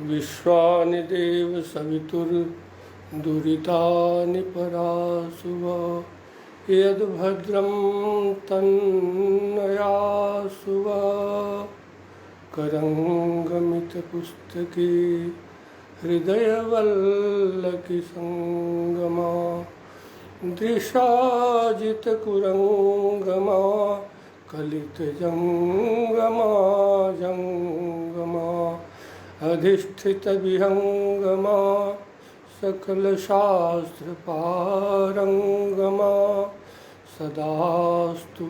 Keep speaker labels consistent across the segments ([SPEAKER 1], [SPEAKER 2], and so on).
[SPEAKER 1] विश्वानि देव सवितुर्दुरितानि परासुव यद्भद्रं तन्नयासुव करंगमितपुस्तके हृदयवल्लकी संगमा दृशाजितकुरंगमा कलितजंगमा जंगमा अधिष्ठितविहंगमा सकलशास्त्रपारंगमा सदास्तु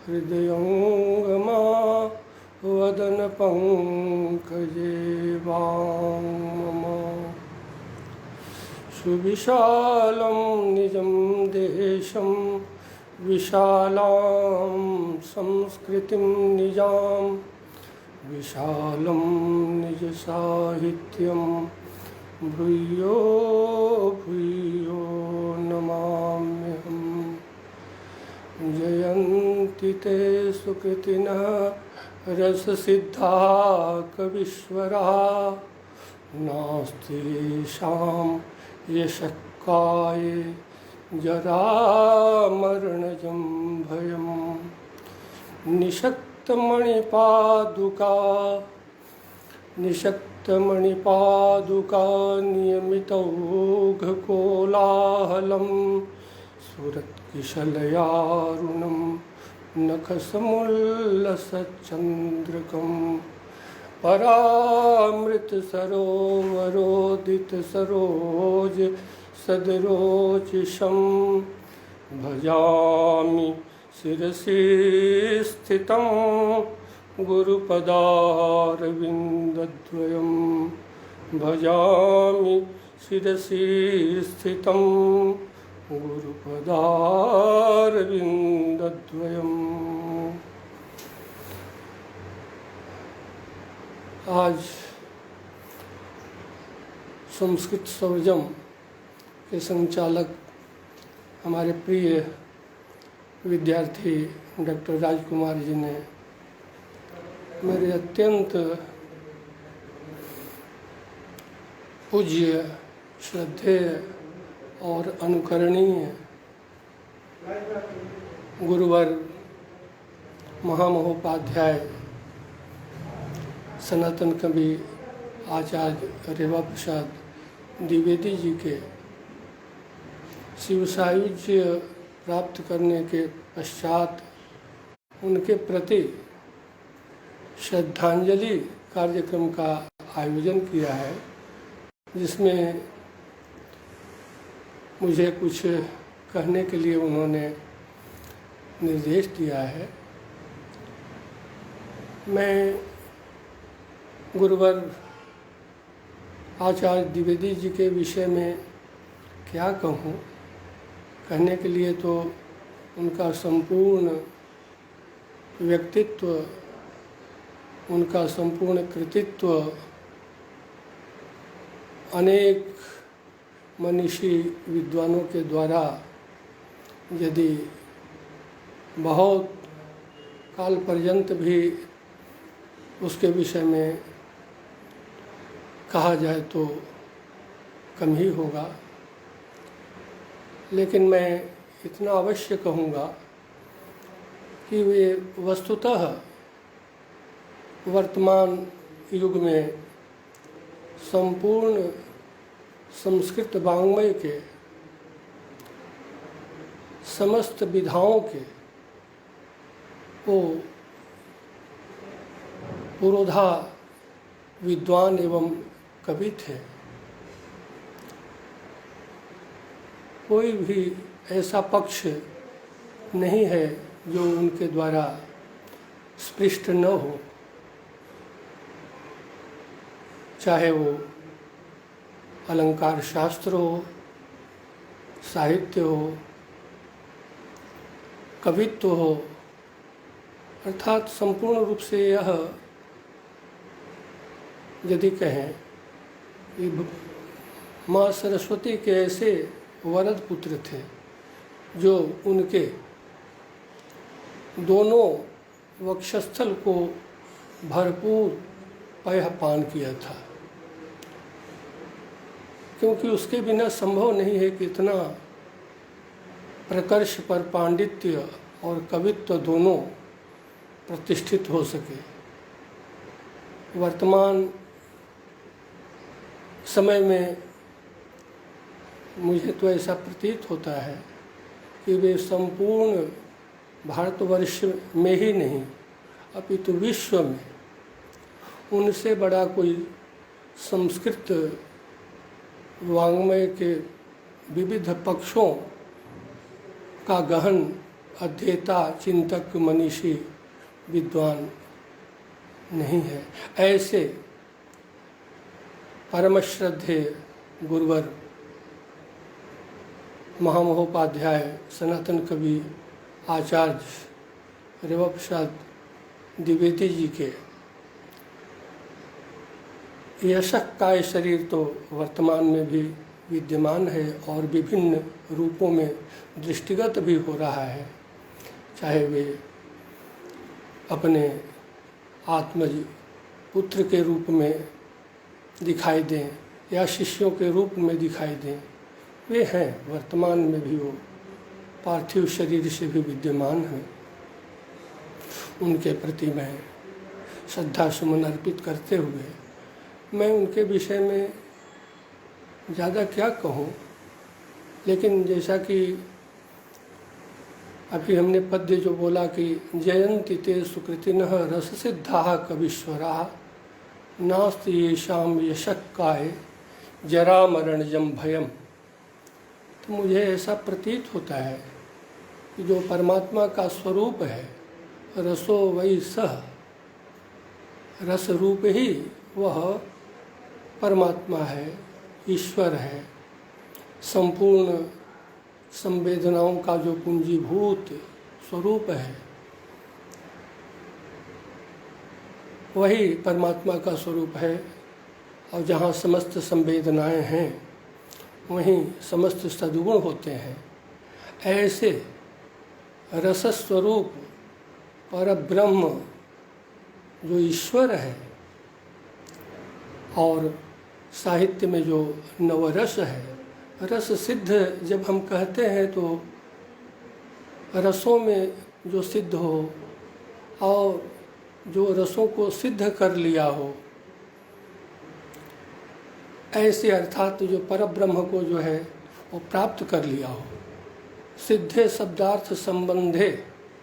[SPEAKER 1] हृदयंगमा वदनपङ्कजे वाङ्मम सुविशालं निजं देशं विशालां संस्कृतिं निजां विशालं निजसाहित्यं भूयो भूयो नमाम्यहम् जयन्ति ते सुकृतिनः रससिद्धा कवीश्वरा नास्तेषां यशः काये जरामरणजं भयं निषक्तमणिपादुका नियमितौघकोलाहलं सुरत्किशलयारुणं नखसमुल्लसच्चन्द्रकं परामृतसरोवरोदितसरोज सदरोचिषं भजामि शिरसि स्थितं गुरुपदारविन्दद्वयं भजामि शिरसि स्थितं गुरुपदारविन्दद्वयम्। आज संस्कृत सौरजम के संचालक हमारे प्रिय विद्यार्थी डॉक्टर राजकुमार जी ने मेरे अत्यंत पूज्य श्रद्धेय और अनुकरणीय गुरुवर महामहोपाध्याय सनातन कवि आचार्य रेवा प्रसाद द्विवेदी जी के शिव सायुज्य प्राप्त करने के पश्चात उनके प्रति श्रद्धांजलि कार्यक्रम का आयोजन किया है, जिसमें मुझे कुछ कहने के लिए उन्होंने निर्देश दिया है। मैं गुरुवर आचार्य द्विवेदी जी के विषय में क्या कहूँ, कहने के लिए तो उनका संपूर्ण व्यक्तित्व, उनका संपूर्ण कृतित्व अनेक मनीषी विद्वानों के द्वारा यदि बहुत काल पर्यंत भी उसके विषय में कहा जाए तो कम ही होगा, लेकिन मैं इतना अवश्य कहूँगा कि वे वस्तुतः वर्तमान युग में संपूर्ण संस्कृत वाङ्मय के समस्त विधाओं के वो पुरोधा विद्वान एवं कवि थे। कोई भी ऐसा पक्ष नहीं है जो उनके द्वारा स्पृष्ट न हो, चाहे वो अलंकार शास्त्र हो, साहित्य हो, कवित्व हो, अर्थात संपूर्ण रूप से यह यदि कहें कि माँ सरस्वती के ऐसे वरद पुत्र थे जो उनके दोनों वक्षस्थल को भरपूर पयः पान किया था। क्योंकि उसके बिना संभव नहीं है कि इतना प्रकर्ष पर पांडित्य और कवित्व दोनों प्रतिष्ठित हो सके। वर्तमान समय में मुझे तो ऐसा प्रतीत होता है कि वे संपूर्ण भारतवर्ष में ही नहीं अपितु विश्व में उनसे बड़ा कोई संस्कृत वाङ्मय के विविध पक्षों का गहन अध्येता, चिंतक, मनीषी, विद्वान नहीं है। ऐसे परम श्रद्धेय गुरुवर महामहोपाध्याय सनातन कवि आचार्य रेवा प्रसाद द्विवेदी जी के यशक काय शरीर तो वर्तमान में भी विद्यमान है और विभिन्न रूपों में दृष्टिगत भी हो रहा है, चाहे वे अपने आत्मज पुत्र के रूप में दिखाई दें या शिष्यों के रूप में दिखाई दें, वे हैं वर्तमान में भी, वो पार्थिव शरीर से भी विद्यमान हैं। उनके प्रति मैं श्रद्धा सुमन अर्पित करते हुए मैं उनके विषय में ज़्यादा क्या कहूँ, लेकिन जैसा कि अभी हमने पद्य जो बोला कि जयंति ते सुकृतिनः रस सिद्धा कवीश्वरा नास्ति येषां यशक्काय जरा मरणजम भयम। तो मुझे ऐसा प्रतीत होता है कि जो परमात्मा का स्वरूप है, रसो वही सह, रस रूप ही वह परमात्मा है, ईश्वर है। संपूर्ण संवेदनाओं का जो पूंजीभूत स्वरूप है वही परमात्मा का स्वरूप है, और जहाँ समस्त संवेदनाएं हैं वहीं समस्त सद्गुण होते हैं। ऐसे रसस्वरूप परब्रह्म जो ईश्वर है, और साहित्य में जो नवरस है, रस सिद्ध जब हम कहते हैं तो रसों में जो सिद्ध हो और जो रसों को सिद्ध कर लिया हो, ऐसे अर्थात जो परब्रह्म को जो है वो प्राप्त कर लिया हो। सिद्धे शब्दार्थ संबंधे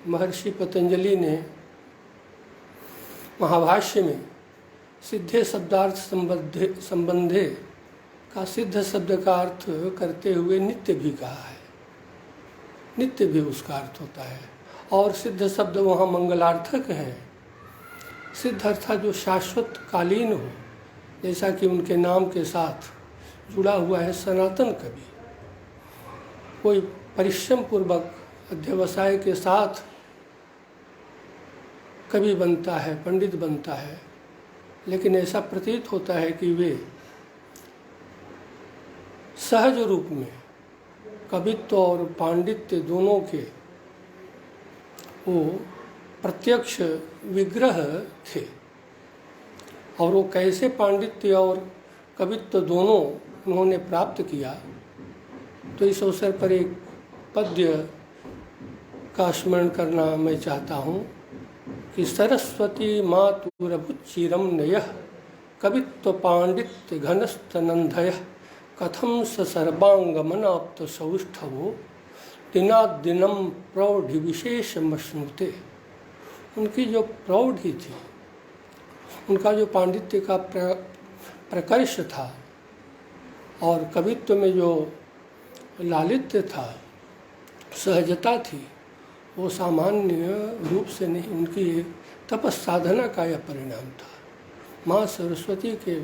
[SPEAKER 1] महर्षि पतंजलि ने महाभाष्य में सिद्धे शब्दार्थ संबंधे का सिद्ध शब्द का अर्थ करते हुए नित्य भी कहा है। नित्य भी उसका अर्थ होता है, और सिद्ध शब्द वहाँ मंगलार्थक है। सिद्ध अर्थात जो शाश्वत कालीन हो, जैसा कि उनके नाम के साथ जुड़ा हुआ है सनातन कवि। कोई परिश्रम पूर्वक अध्यवसाय के साथ कवि बनता है, पंडित बनता है, लेकिन ऐसा प्रतीत होता है कि वे सहज रूप में कवित्व और पांडित्य दोनों के वो प्रत्यक्ष विग्रह थे। और वो कैसे पांडित्य और कवित्व दोनों उन्होंने प्राप्त किया, तो इस अवसर पर एक पद्य का स्मरण करना मैं चाहता हूँ कि सरस्वती मातुरभुच्चिरम नयः कवित्व पांडित्य घनस्तनंदयः कथम स सर्वांगमनाप्त सौष्ठवो दिनादिनम प्रौढ़ि विशेषमश्नुते। उनकी जो प्रौढ़ि थी, उनका जो पांडित्य का प्रकर्ष था और कवित्व में जो लालित्य था, सहजता थी, वो सामान्य रूप से नहीं, उनकी एक तपस्साधना का यह परिणाम था। माँ सरस्वती के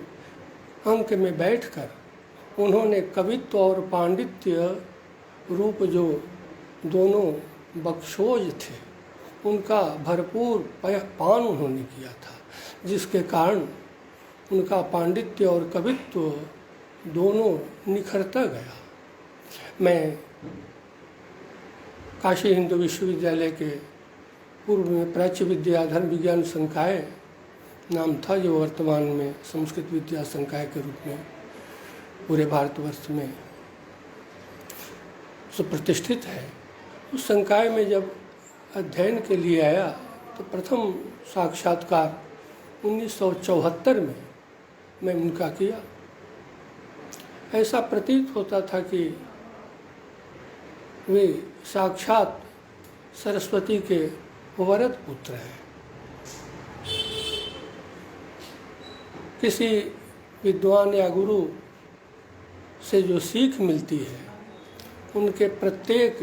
[SPEAKER 1] अंक में बैठकर उन्होंने कवित्व और पांडित्य रूप जो दोनों बख्शोज थे, उनका भरपूर पान उन्होंने किया था, जिसके कारण उनका पांडित्य और कवित्व दोनों निखरता गया। मैं काशी हिंदू विश्वविद्यालय के पूर्व में प्राच्य विद्या धर्म विज्ञान संकाय नाम था, जो वर्तमान में संस्कृत विद्या संकाय के रूप में पूरे भारतवर्ष में सुप्रतिष्ठित है। उस संकाय में जब अध्ययन के लिए आया तो प्रथम साक्षात्कार 1974 में मैं उनका किया। ऐसा प्रतीत होता था कि वे साक्षात सरस्वती के वरद पुत्र हैं। किसी विद्वान या गुरु से जो सीख मिलती है, उनके प्रत्येक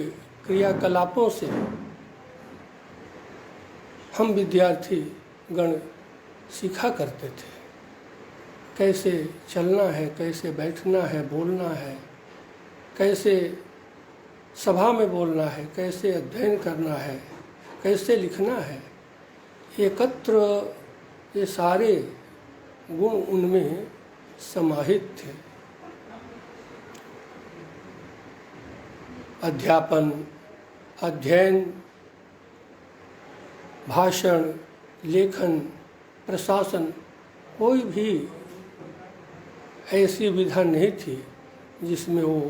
[SPEAKER 1] क्रियाकलापों से हम विद्यार्थी गण सीखा करते थे। कैसे चलना है, कैसे बैठना है, बोलना है, कैसे सभा में बोलना है, कैसे अध्ययन करना है, कैसे लिखना है। एकत्र ये सारे गुण उनमें समाहित थे। अध्यापन, अध्ययन, भाषण, लेखन, प्रशासन, कोई भी ऐसी विधा नहीं थी जिसमें वो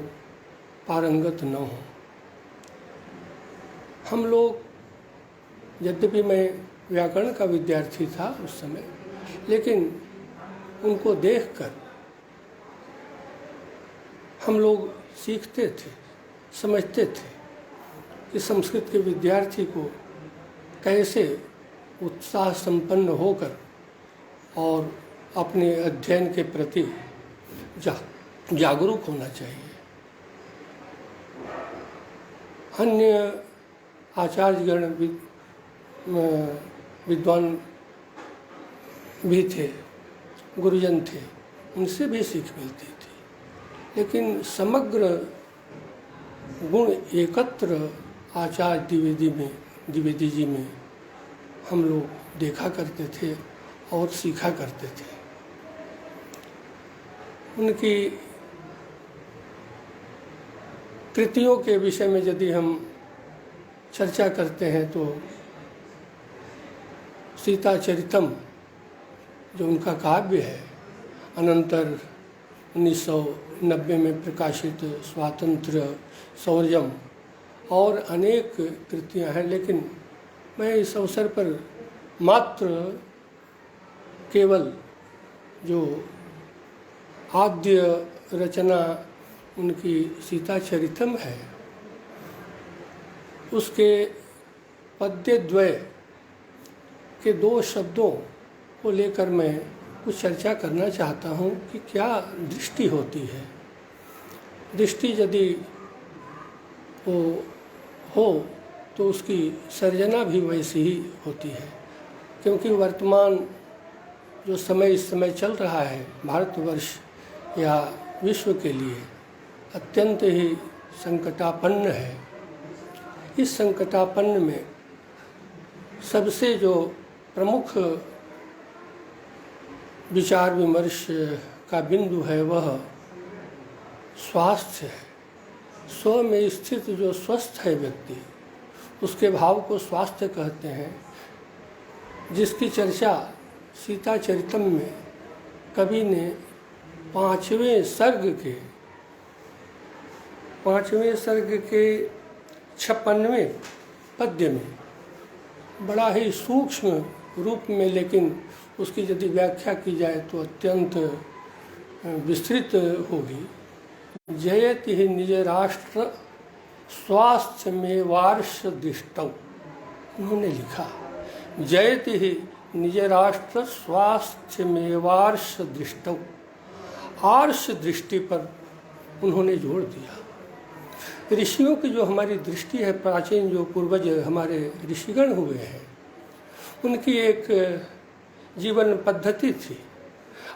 [SPEAKER 1] पारंगत न हो। हम लोग, यद्यपि मैं व्याकरण का विद्यार्थी था उस समय, लेकिन उनको देखकर हम लोग सीखते थे, समझते थे कि संस्कृत के विद्यार्थी को कैसे उत्साह संपन्न होकर और अपने अध्ययन के प्रति जागरूक होना चाहिए। अन्य आचार्यगण विद्वान भी थे, गुरुजन थे, उनसे भी सीख मिलती थी। लेकिन समग्र गुण एकत्र आचार्य द्विवेदी जी में हम लोग देखा करते थे और सीखा करते थे। उनकी कृतियों के विषय में यदि हम चर्चा करते हैं तो सीता चरितम जो उनका काव्य है, अनंतर 1990 में प्रकाशित स्वातंत्र्य, शौर्यम और अनेक कृतियां हैं। लेकिन मैं इस अवसर पर मात्र केवल जो आद्य रचना उनकी सीता चरितम है, उसके पद्यद्वय के 2 शब्दों को लेकर मैं कुछ चर्चा करना चाहता हूँ कि क्या दृष्टि होती है। दृष्टि यदि वो हो तो उसकी सर्जना भी वैसी ही होती है, क्योंकि वर्तमान जो समय इस समय चल रहा है भारतवर्ष या विश्व के लिए अत्यंत ही संकटापन्न है। इस संकटापन्न में सबसे जो प्रमुख विचार विमर्श का बिंदु है वह स्वास्थ्य है। स्व में स्थित जो स्वस्थ है व्यक्ति, उसके भाव को स्वास्थ्य कहते हैं, जिसकी चर्चा सीता चरितम में कवि ने 5वें सर्ग के 56वें पद्य में बड़ा ही सूक्ष्म रूप में, लेकिन उसकी यदि व्याख्या की जाए तो अत्यंत विस्तृत होगी। जयति ही निज राष्ट्र स्वास्थ्य में वार्ष दृष्टौ, उन्होंने लिखा जयति ही निज राष्ट्र स्वास्थ्य में वार्ष दृष्टौ। आर्ष दृष्टि पर उन्होंने जोर दिया। ऋषियों की जो हमारी दृष्टि है, प्राचीन जो पूर्वज हमारे ऋषिगण हुए हैं, उनकी एक जीवन पद्धति थी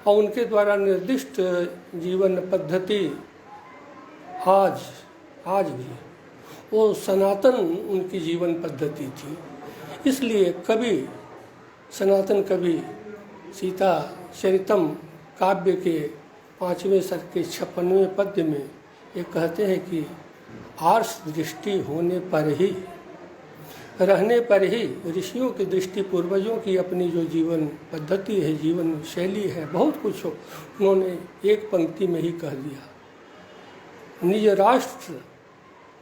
[SPEAKER 1] और उनके द्वारा निर्दिष्ट जीवन पद्धति आज भी वो सनातन उनकी जीवन पद्धति थी। इसलिए सनातन कवि सीता चरितम काव्य के 5वें सर्ग के 56वें पद्य में ये कहते हैं कि आर्ष दृष्टि होने पर ही, रहने पर ही, ऋषियों की दृष्टि, पूर्वजों की अपनी जो जीवन पद्धति है, जीवन शैली है, बहुत कुछ उन्होंने एक पंक्ति में ही कह दिया। निज राष्ट्र,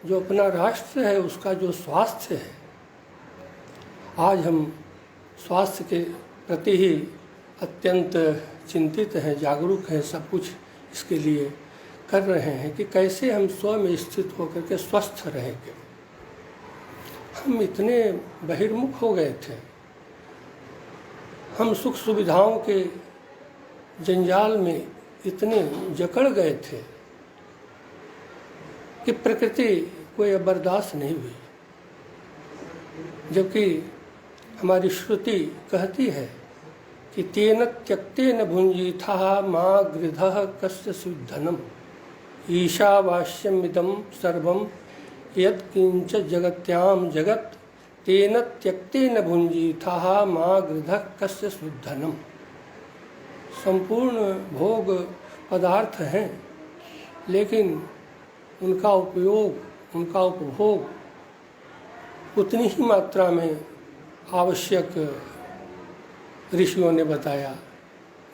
[SPEAKER 1] जो अपना राष्ट्र है उसका जो स्वास्थ्य है, आज हम स्वास्थ्य के प्रति ही अत्यंत चिंतित हैं, जागरूक हैं, सब कुछ इसके लिए कर रहे हैं कि कैसे हम स्व में स्थित होकर के स्वस्थ रहेंगे। हम इतने बहिर्मुख हो गए थे, हम सुख सुविधाओं के जंजाल में इतने जकड़ गए थे कि प्रकृति कोई बर्दाश्त नहीं हुई। जबकि हमारी श्रुति कहती है कि तेन त्यक्तेन भुंजीथा माँ गृधः कस्य सुधनम ईशावास्यमिदं सर्वं यत्किंच जगत्याम जगत तेन त्यक्तेन भुंजीथा माँ गृधः कस्य सुधनम। संपूर्ण भोग पदार्थ हैं, लेकिन उनका उपयोग, उनका उपभोग उतनी ही मात्रा में आवश्यक ऋषियों ने बताया,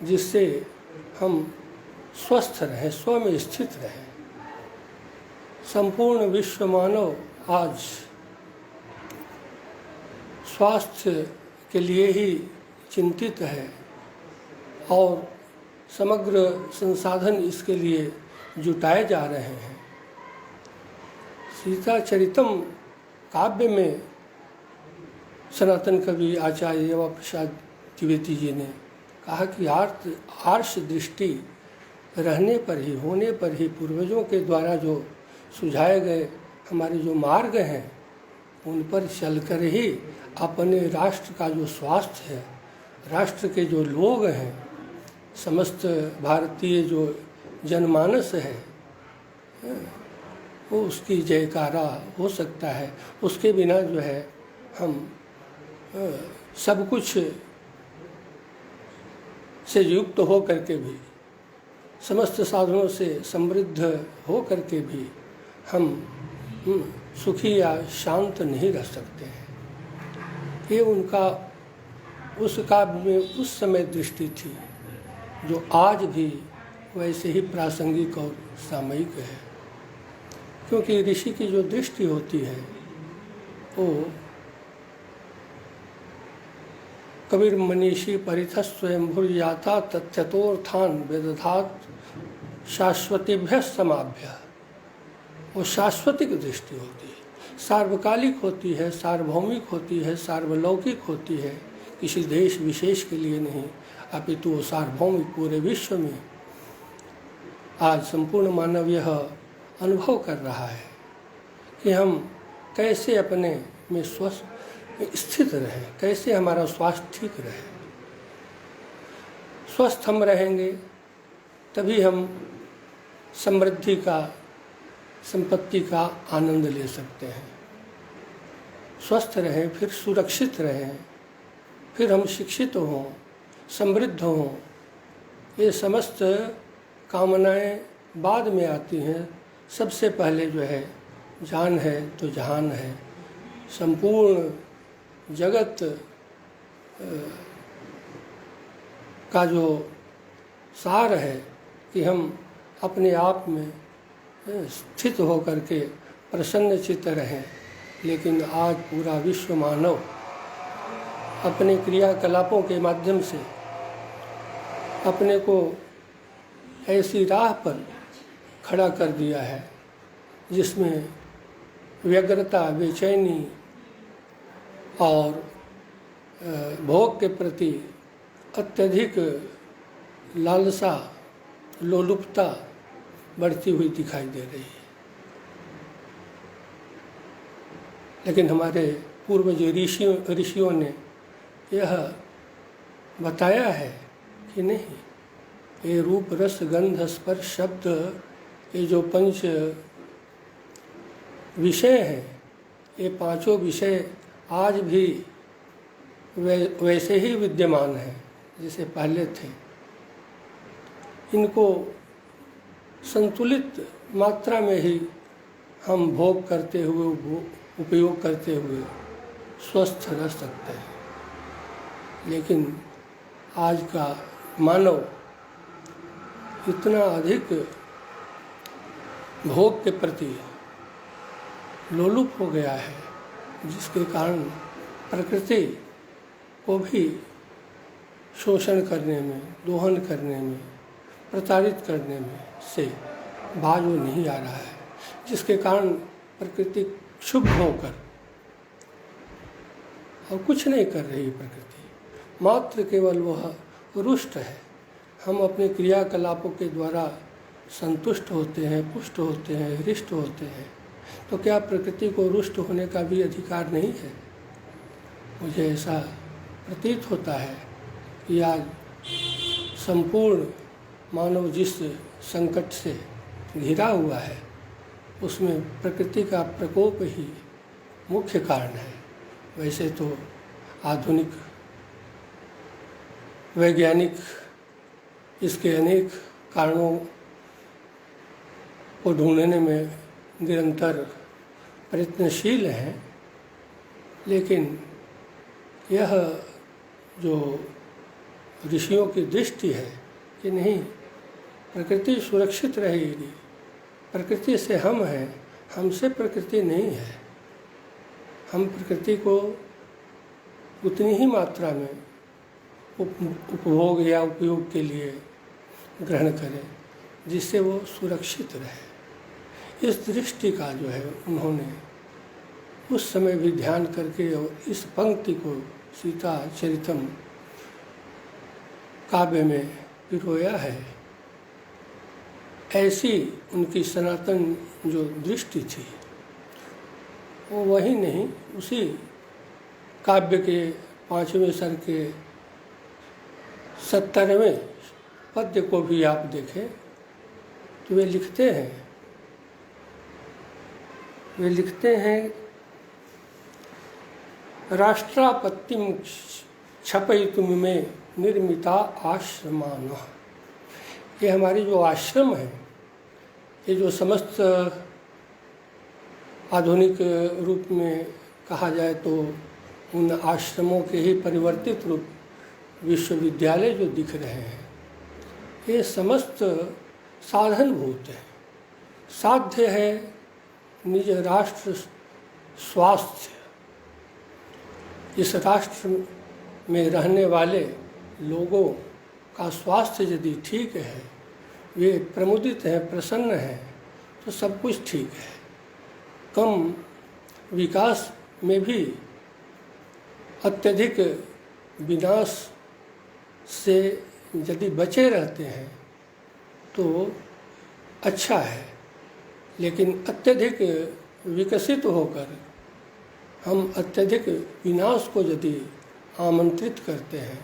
[SPEAKER 1] जिससे हम स्वस्थ रहें, स्व में स्थित रहें। संपूर्ण विश्व मानव आज स्वास्थ्य के लिए ही चिंतित है और समग्र संसाधन इसके लिए जुटाए जा रहे हैं। सीता चरितम काव्य में सनातन कवि आचार्य देवा प्रसाद द्विवेदी जी ने कहा कि आर्ष दृष्टि रहने पर ही, होने पर ही, पूर्वजों के द्वारा जो सुझाए गए हमारे जो मार्ग हैं उन पर चलकर ही अपने राष्ट्र का जो स्वास्थ्य है, राष्ट्र के जो लोग हैं, समस्त भारतीय जो जनमानस है वो उसकी जयकारा हो सकता है। उसके बिना जो है हम सब कुछ से युक्त हो करके भी, समस्त साधनों से समृद्ध हो करके भी हम सुखी या शांत नहीं रह सकते हैं। ये उनका उस काव्य में उस समय दृष्टि थी, जो आज भी वैसे ही प्रासंगिक और सामयिक है। क्योंकि ऋषि की जो दृष्टि होती है वो कबीर मनीषी परिथ स्वयं भूर्याता तथ्यतोर्थान वेदधात शाश्वतीभ्य समाभ्य। वो शाश्वतिक दृष्टि होती है, सार्वकालिक होती है, सार्वभौमिक होती है, सार्वलौकिक होती है, किसी देश विशेष के लिए नहीं, अपितु वो सार्वभौमिक पूरे विश्व में। आज संपूर्ण मानव यह अनुभव कर रहा है कि हम कैसे अपने में स्वस्थ स्थित रहें, कैसे हमारा स्वास्थ्य ठीक रहे। स्वस्थ हम रहेंगे तभी हम समृद्धि का, संपत्ति का आनंद ले सकते हैं। स्वस्थ रहें, फिर सुरक्षित रहें, फिर हम शिक्षित हों, समृद्ध हों। ये समस्त कामनाएं बाद में आती हैं। सबसे पहले जो है जान है तो जहान है। संपूर्ण जगत का जो सार है कि हम अपने आप में स्थित होकर के प्रसन्न चित्त रहें। लेकिन आज पूरा विश्व मानव अपने क्रियाकलापों के माध्यम से अपने को ऐसी राह पर खड़ा कर दिया है जिसमें व्यग्रता, बेचैनी और भोग के प्रति अत्यधिक लालसा, लोलुपता बढ़ती हुई दिखाई दे रही है। लेकिन हमारे पूर्वज ऋषियों ने यह बताया है कि नहीं, ये रूप रस गंध स्पर्श शब्द, ये जो पंच विषय हैं, ये पांचों विषय आज भी वैसे ही विद्यमान हैं जैसे पहले थे। इनको संतुलित मात्रा में ही हम भोग करते हुए, उपयोग करते हुए स्वस्थ रह सकते हैं। लेकिन आज का मानव इतना अधिक भोग के प्रति लोलुप हो गया है, जिसके कारण प्रकृति को भी शोषण करने में, दोहन करने में, प्रताड़ित करने में से बाज वो नहीं आ रहा है, जिसके कारण प्रकृति क्षुब्ध होकर और कुछ नहीं कर रही प्रकृति, मात्र केवल वह रुष्ट है। हम अपने क्रियाकलापों के द्वारा संतुष्ट होते हैं, पुष्ट होते हैं, हृष्ट होते हैं, तो क्या प्रकृति को रुष्ट होने का भी अधिकार नहीं है? मुझे ऐसा प्रतीत होता है कि आज संपूर्ण मानव जिस संकट से घिरा हुआ है, उसमें प्रकृति का प्रकोप ही मुख्य कारण है। वैसे तो आधुनिक वैज्ञानिक इसके अनेक कारणों को ढूंढने में निरंतर प्रयत्नशील हैं, लेकिन यह जो ऋषियों की दृष्टि है कि नहीं, प्रकृति सुरक्षित रहेगी, प्रकृति से हम हैं, हमसे प्रकृति नहीं है, हम प्रकृति को उतनी ही मात्रा में उपभोग या उपयोग के लिए ग्रहण करें जिससे वो सुरक्षित रहे। इस दृष्टि का जो है उन्होंने उस समय भी ध्यान करके और इस पंक्ति को सीता चरितम काव्य में पिरोया है। ऐसी उनकी सनातन जो दृष्टि थी वो वही नहीं, उसी काव्य के 5वें सर्ग के 70वें पद्य को भी आप देखें तो वे लिखते हैं राष्ट्रापत्तिम क्षपयितुमिमे निर्मिता आश्रमानः। ये हमारी जो आश्रम है, ये जो समस्त आधुनिक रूप में कहा जाए तो उन आश्रमों के ही परिवर्तित रूप विश्वविद्यालय जो दिख रहे हैं, ये समस्त साधनभूत है। साध्य है निज राष्ट्र स्वास्थ्य। इस राष्ट्र में रहने वाले लोगों का स्वास्थ्य यदि ठीक है, वे प्रमुदित हैं, प्रसन्न हैं, तो सब कुछ ठीक है। कम विकास में भी अत्यधिक विनाश से यदि बचे रहते हैं तो अच्छा है, लेकिन अत्यधिक विकसित होकर हम अत्यधिक विनाश को यदि आमंत्रित करते हैं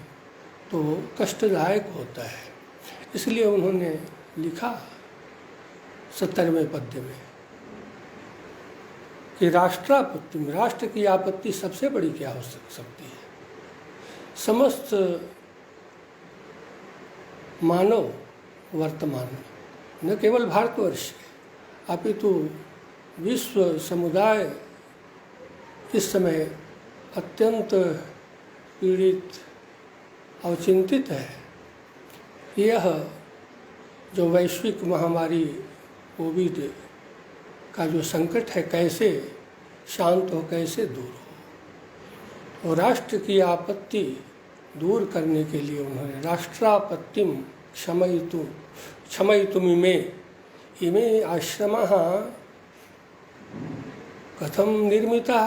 [SPEAKER 1] तो कष्टदायक होता है। इसलिए उन्होंने लिखा 70वें पद्य में कि राष्ट्रापत्ति में, राष्ट्र की आपत्ति सबसे बड़ी क्या हो सकती है। समस्त मानव वर्तमान में, न केवल भारतवर्ष के अपितु विश्व समुदाय इस समय अत्यंत पीड़ित और चिंतित है। यह जो वैश्विक महामारी कोविड का जो संकट है, कैसे शांत हो, कैसे दूर हो। और राष्ट्र की आपत्ति दूर करने के लिए उन्होंने राष्ट्रापत्तिम क्षमयितुमिमे इमे आश्रमः कथम निर्मिता,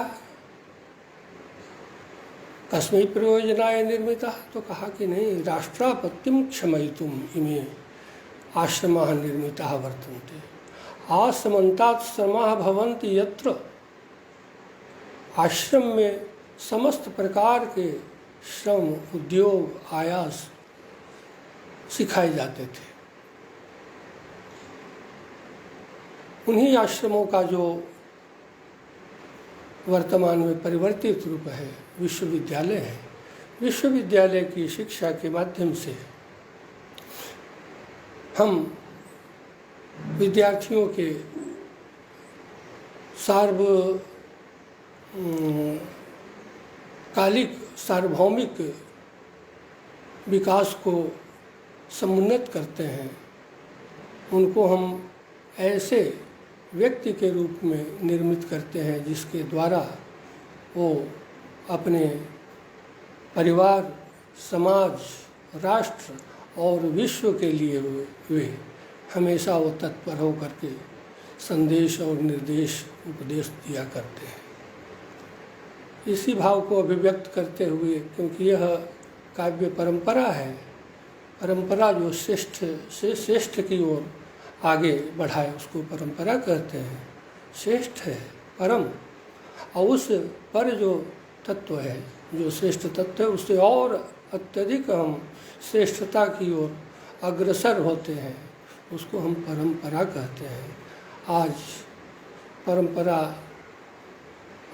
[SPEAKER 1] कस्मै प्रयोजनाय निर्मिता। तो कहा कि नहीं, राष्ट्रापत्तिम क्षमयितुम इमे आश्रमः निर्मिताः वर्तन्ते। आश्रमन्तात् श्रमाः भवन्ति यत्र। आश्रम में समस्त प्रकार के श्रम, उद्योग, आयास सिखाए जाते थे। उन्हीं आश्रमों का जो वर्तमान में परिवर्तित रूप है विश्वविद्यालय है। विश्वविद्यालय की शिक्षा के माध्यम से हम विद्यार्थियों के कालिक सार्वभौमिक विकास को समुन्नत करते हैं। उनको हम ऐसे व्यक्ति के रूप में निर्मित करते हैं, जिसके द्वारा वो अपने परिवार, समाज, राष्ट्र और विश्व के लिए वे हमेशा वो तत्पर हो करके संदेश और निर्देश, उपदेश दिया करते हैं। इसी भाव को अभिव्यक्त करते हुए, क्योंकि यह काव्य परंपरा है, परंपरा जो श्रेष्ठ से श्रेष्ठ की ओर आगे बढ़ाए उसको परंपरा कहते हैं। श्रेष्ठ है परम, और उस पर जो तत्व है, जो श्रेष्ठ तत्व है, उससे और अत्यधिक हम श्रेष्ठता की ओर अग्रसर होते हैं, उसको हम परंपरा कहते हैं। आज परंपरा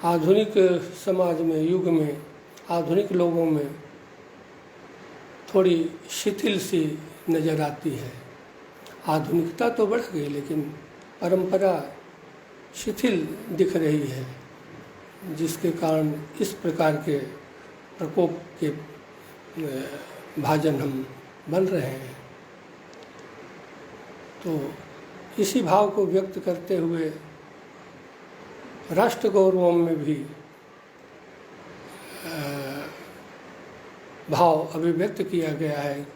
[SPEAKER 1] आधुनिक समाज में, युग में, आधुनिक लोगों में थोड़ी शिथिल सी नज़र आती है। आधुनिकता तो बढ़ गई, लेकिन परंपरा शिथिल दिख रही है, जिसके कारण इस प्रकार के प्रकोप के भाजन हम बन रहे हैं। तो इसी भाव को व्यक्त करते हुए राष्ट्र गौरवम में भी भाव अभिव्यक्त किया गया है।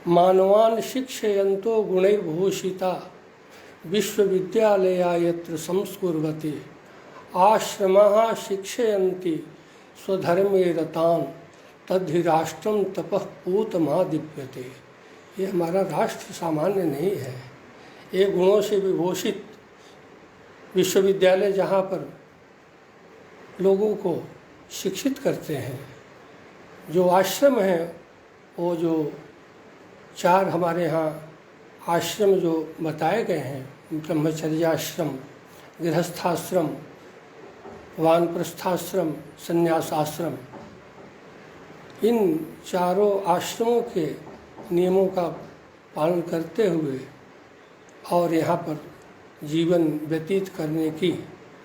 [SPEAKER 1] मानवान् शिक्षयन्तो गुणैर्भूषिता विश्वविद्यालया यत्र संस्कुर्वते आश्रमाः शिक्षयन्ति स्वधर्मे रतान् तद्धि राष्ट्रम तपः पूतमादिप्यते। ये हमारा राष्ट्र सामान्य नहीं है। ये गुणों से विभूषित विश्वविद्यालय जहाँ पर लोगों को शिक्षित करते हैं, जो आश्रम हैं, वो जो 4 हमारे यहाँ आश्रम जो बताए गए हैं, ब्रह्मचर्याश्रम, गृहस्थाश्रम, वानप्रस्थाश्रम, संन्यासाश्रम, इन चारों आश्रमों के नियमों का पालन करते हुए और यहाँ पर जीवन व्यतीत करने की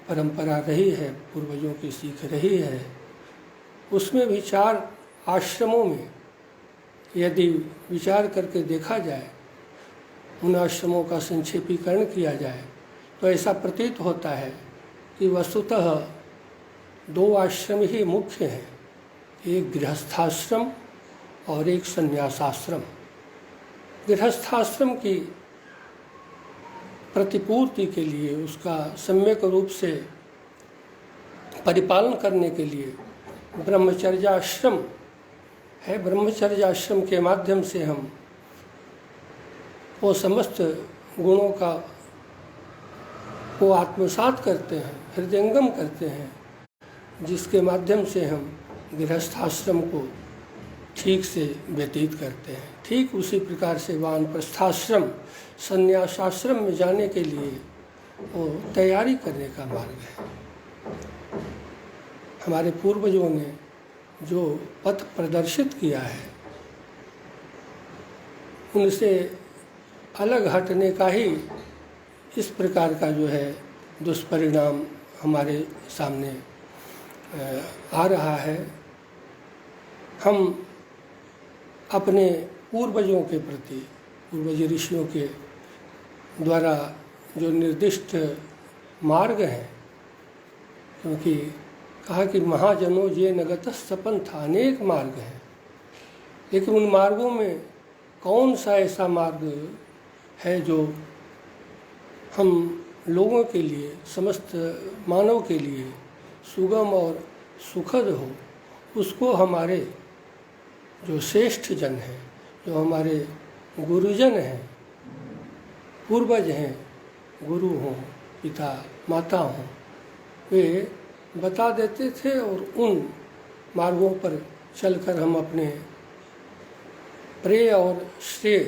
[SPEAKER 1] परंपरा रही है, पूर्वजों की सीख रही है। उसमें भी 4 आश्रमों में यदि विचार करके देखा जाए, उन आश्रमों का संक्षेपीकरण किया जाए, तो ऐसा प्रतीत होता है कि वस्तुतः 2 आश्रम ही मुख्य हैं, एक गृहस्थाश्रम और एक संन्यासाश्रम। गृहस्थाश्रम की प्रतिपूर्ति के लिए, उसका सम्यक रूप से परिपालन करने के लिए ब्रह्मचर्याश्रम है। ब्रह्मचर्याश्रम के माध्यम से हम वो समस्त गुणों को आत्मसात करते हैं, हृदयंगम करते हैं, जिसके माध्यम से हम गृहस्थाश्रम को ठीक से व्यतीत करते हैं। ठीक उसी प्रकार से वानप्रस्थाश्रम, संन्यासाश्रम में जाने के लिए वो तैयारी करने का मार्ग है। हमारे पूर्वजों ने जो पथ प्रदर्शित किया है, उनसे अलग हटने का ही इस प्रकार का जो है दुष्परिणाम हमारे सामने आ रहा है। हम अपने पूर्वजों के प्रति, पूर्वज ऋषियों के द्वारा जो निर्दिष्ट मार्ग हैं, क्योंकि कहा कि महाजनों ये नगत सपन था, अनेक मार्ग हैं, लेकिन उन मार्गों में कौन सा ऐसा मार्ग है जो हम लोगों के लिए, समस्त मानव के लिए सुगम और सुखद हो, उसको हमारे जो श्रेष्ठ जन हैं, जो हमारे गुरुजन हैं, पूर्वज हैं, गुरु हों, पिता माता हों, वे बता देते थे और उन मार्गों पर चलकर हम अपने प्रेय और श्रेय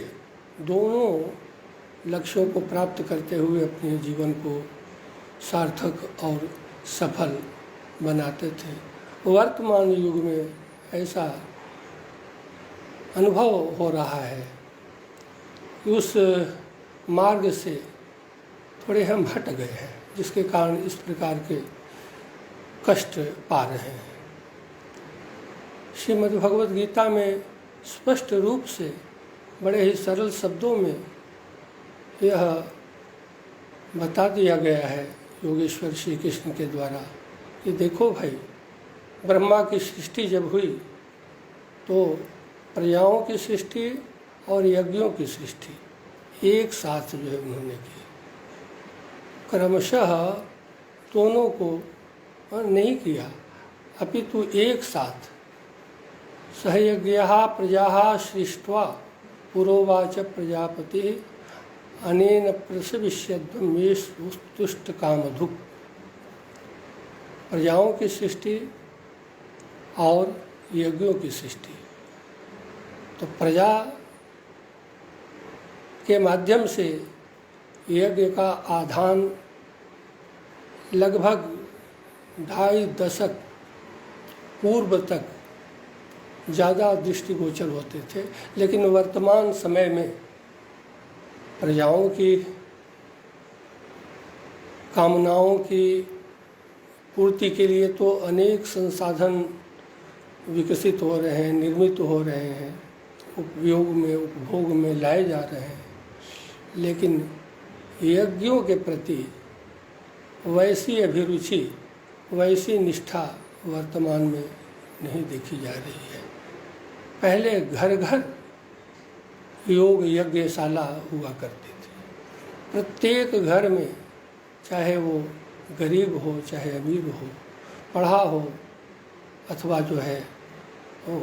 [SPEAKER 1] दोनों लक्ष्यों को प्राप्त करते हुए अपने जीवन को सार्थक और सफल बनाते थे। वर्तमान युग में ऐसा अनुभव हो रहा है कि उस मार्ग से थोड़े हम हट गए हैं, जिसके कारण इस प्रकार के कष्ट पा रहे हैं। श्रीमद् भगवद गीता में स्पष्ट रूप से बड़े ही सरल शब्दों में यह बता दिया गया है योगेश्वर श्री कृष्ण के द्वारा कि देखो भाई, ब्रह्मा की सृष्टि जब हुई तो प्रजाओं की सृष्टि और यज्ञों की सृष्टि एक साथ जो है उन्होंने की। क्रमशः दोनों को नहीं किया, अपितु एक साथ सहयज्ञः प्रजाः सृष्ट्वा पुरोवाच प्रजापति अनेन प्रसविष्यद् मे तुष्ट कामधुक्। प्रजाओं की सृष्टि और यज्ञों की सृष्टि। तो प्रजा के माध्यम से यज्ञ का आधान लगभग 2.5 दशक पूर्व तक ज़्यादा दृष्टिगोचर होते थे, लेकिन वर्तमान समय में प्रजाओं की कामनाओं की पूर्ति के लिए तो अनेक संसाधन विकसित हो रहे हैं, निर्मित हो रहे हैं, उपयोग में उपभोग में लाए जा रहे हैं, लेकिन यज्ञों के प्रति वैसी अभिरुचि, वैसी निष्ठा वर्तमान में नहीं देखी जा रही है। पहले घर घर योग यज्ञशाला हुआ करती थी। प्रत्येक घर में, चाहे वो गरीब हो चाहे अमीर हो, पढ़ा हो अथवा जो है वो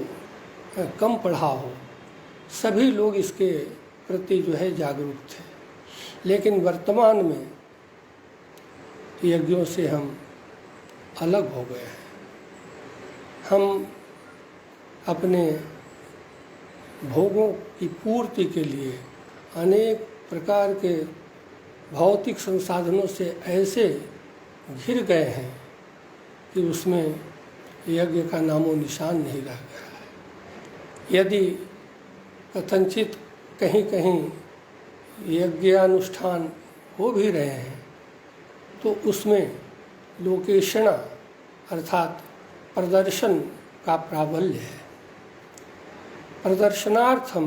[SPEAKER 1] कम पढ़ा हो, सभी लोग इसके प्रति जो है जागरूक थे। लेकिन वर्तमान में यज्ञों से हम अलग हो गए हैं। हम अपने भोगों की पूर्ति के लिए अनेक प्रकार के भौतिक संसाधनों से ऐसे घिर गए हैं कि उसमें यज्ञ का नामो निशान नहीं रह गया है। यदि कथनचित कहीं कहीं यज्ञानुष्ठान हो भी रहे हैं तो उसमें लोकेशना अर्थात प्रदर्शन का प्राबल्य है। प्रदर्शनार्थ हम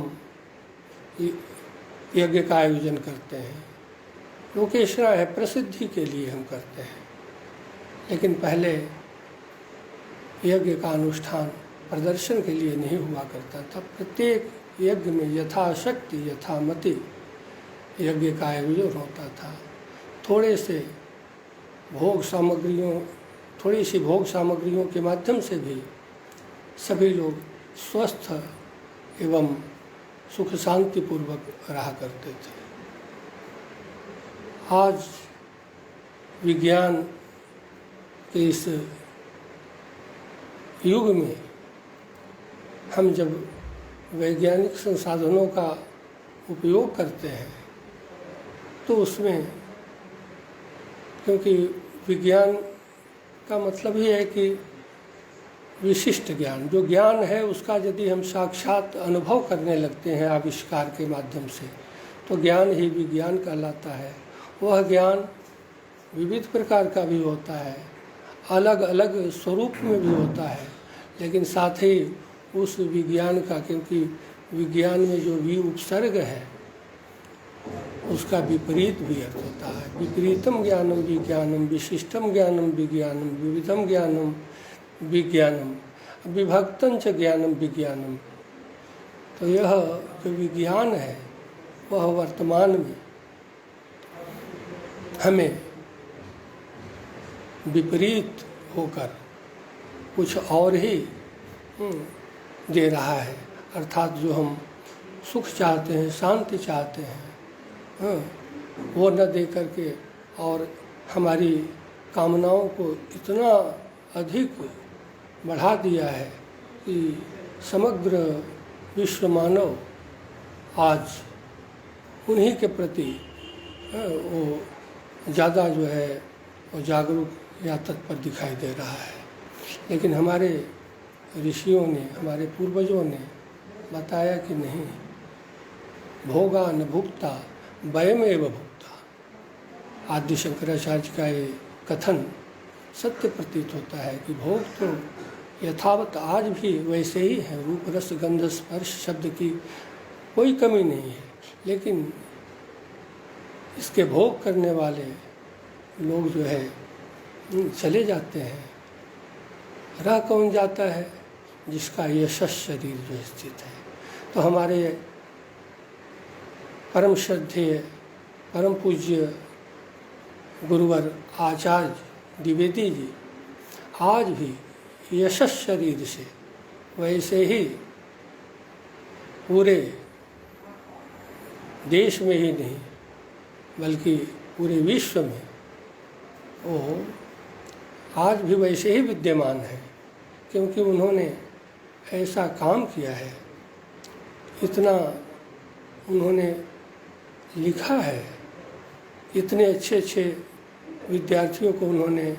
[SPEAKER 1] यज्ञ का आयोजन करते हैं, लोकेशना है, प्रसिद्धि के लिए हम करते हैं। लेकिन पहले यज्ञ का अनुष्ठान प्रदर्शन के लिए नहीं हुआ करता था। प्रत्येक यज्ञ में यथाशक्ति यथामति यज्ञ का आयोजन होता था। थोड़ी सी भोग सामग्रियों के माध्यम से भी सभी लोग स्वस्थ एवं सुख शांति पूर्वक रहा करते थे। आज विज्ञान के इस युग में हम जब वैज्ञानिक संसाधनों का उपयोग करते हैं तो उसमें, क्योंकि विज्ञान का मतलब ही है कि विशिष्ट ज्ञान, जो ज्ञान है उसका यदि हम साक्षात अनुभव करने लगते हैं आविष्कार के माध्यम से, तो ज्ञान ही विज्ञान कहलाता है। वह ज्ञान विविध प्रकार का भी होता है, अलग अलग स्वरूप में भी होता है, लेकिन साथ ही उस विज्ञान का, क्योंकि विज्ञान में जो उपसर्ग है उसका विपरीत भी अर्थ होता है। विपरीतम ज्ञानम विज्ञानम, विशिष्टम ज्ञानम विज्ञानम, विविधम ज्ञानम विज्ञानम, विभक्तं च ज्ञानम विज्ञानम। तो यह जो विज्ञान है वह वर्तमान में हमें विपरीत होकर कुछ और ही दे रहा है। अर्थात जो हम सुख चाहते हैं, शांति चाहते हैं, वो न दे करके और हमारी कामनाओं को इतना अधिक बढ़ा दिया है कि समग्र विश्व मानव आज उन्हीं के प्रति वो ज़्यादा जो है वो जागरूक या तत्पर दिखाई दे रहा है। लेकिन हमारे ऋषियों ने, हमारे पूर्वजों ने बताया कि नहीं, भोगा न भुक्ता वयमेव भुक्ता। आदि शंकराचार्य का ये कथन सत्य प्रतीत होता है कि भोग तो यथावत आज भी वैसे ही है। रूप रस गंध स्पर्श शब्द की कोई कमी नहीं है, लेकिन इसके भोग करने वाले लोग जो है चले जाते हैं। रह कौन जाता है? जिसका यशस् शरीर जो स्थित है। तो हमारे परम श्रद्धेय परम पूज्य गुरुवर आचार्य द्विवेदी जी आज भी यशस् शरीर से वैसे ही पूरे देश में ही नहीं बल्कि पूरे विश्व में वो आज भी वैसे ही विद्यमान है, क्योंकि उन्होंने ऐसा काम किया है, इतना उन्होंने लिखा है, इतने अच्छे अच्छे विद्यार्थियों को उन्होंने